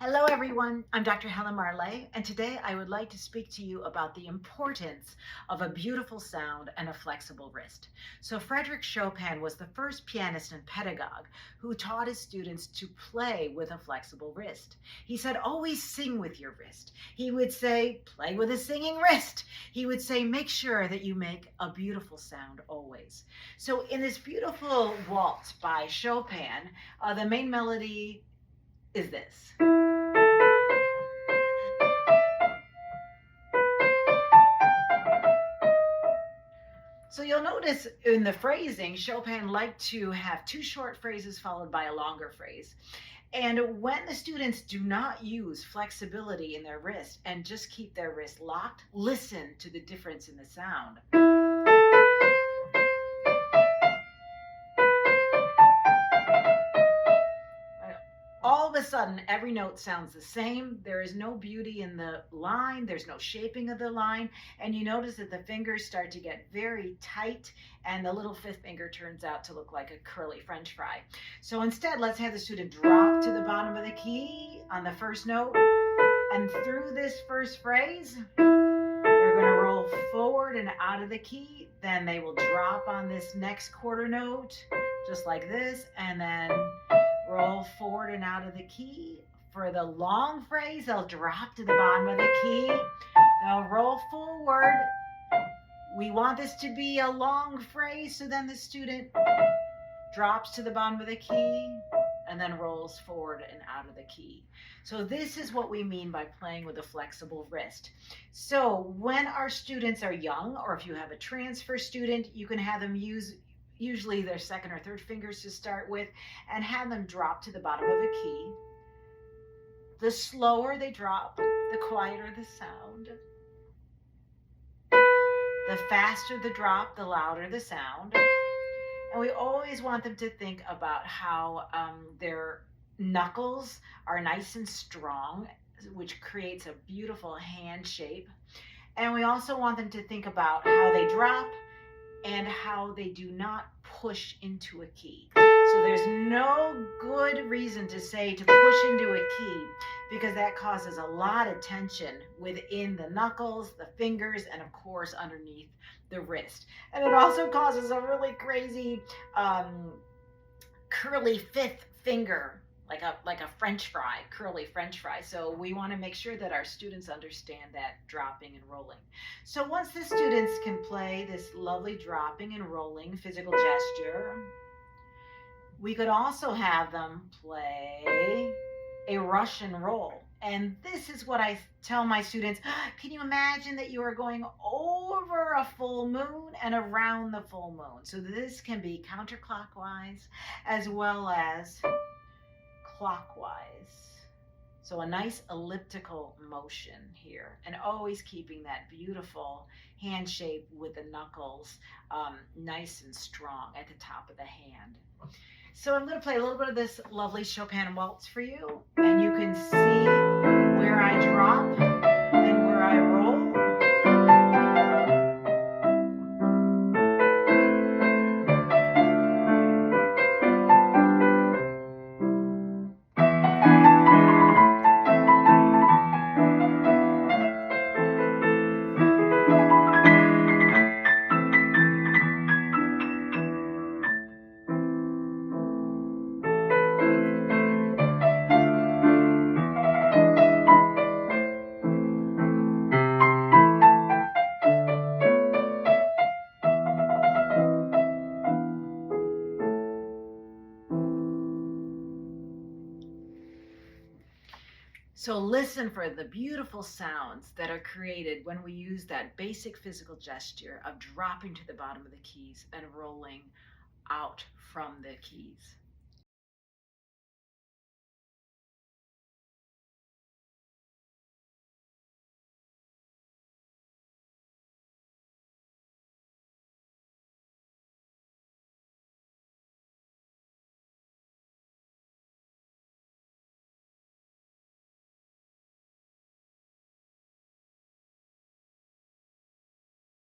Hello, everyone. I'm Dr. Helen Marley, and today I would like to speak to you about the importance of a beautiful sound and a flexible wrist. So, Frédéric Chopin was the first pianist and pedagogue who taught his students to play with a flexible wrist. He said, always sing with your wrist. He would say, play with a singing wrist. He would say, make sure that you make a beautiful sound always. So, in this beautiful waltz by Chopin, the main melody is this. So you'll notice in the phrasing, Chopin liked to have two short phrases followed by a longer phrase. And when the students do not use flexibility in their wrist and just keep their wrist locked, listen to the difference in the sound. All of a sudden, every note sounds the same. There is no beauty in the line. There's no shaping of the line. And you notice that the fingers start to get very tight and the little fifth finger turns out to look like a curly French fry. So instead, let's have the student drop to the bottom of the key on the first note. And through this first phrase, they're going to roll forward and out of the key. Then they will drop on this next quarter note, just like this, and then roll forward and out of the key. For the long phrase, they'll drop to the bottom of the key. They'll roll forward. We want this to be a long phrase, so then the student drops to the bottom of the key and then rolls forward and out of the key. So this is what we mean by playing with a flexible wrist. So when our students are young, or if you have a transfer student, you can have them use usually their second or third fingers to start with, and have them drop to the bottom of a key. The slower they drop, the quieter the sound. The faster the drop, the louder the sound. And we always want them to think about how their knuckles are nice and strong, which creates a beautiful hand shape. And we also want them to think about how they drop and how they do not push into a key. So there's no good reason to say to push into a key, because that causes a lot of tension within the knuckles, the fingers, and of course underneath the wrist. And it also causes a really crazy curly fifth finger, like a French fry, curly French fry. So we want to make sure that our students understand that dropping and rolling. So once the students can play this lovely dropping and rolling physical gesture, we could also have them play a Russian roll. And this is what I tell my students. Can you imagine that you are going over a full moon and around the full moon? So this can be counterclockwise as well as clockwise. So a nice elliptical motion here, and always keeping that beautiful hand shape with the knuckles nice and strong at the top of the hand. So I'm going to play a little bit of this lovely Chopin waltz for you, and you can see where I drop and where I roll. So listen for the beautiful sounds that are created when we use that basic physical gesture of dropping to the bottom of the keys and rolling out from the keys.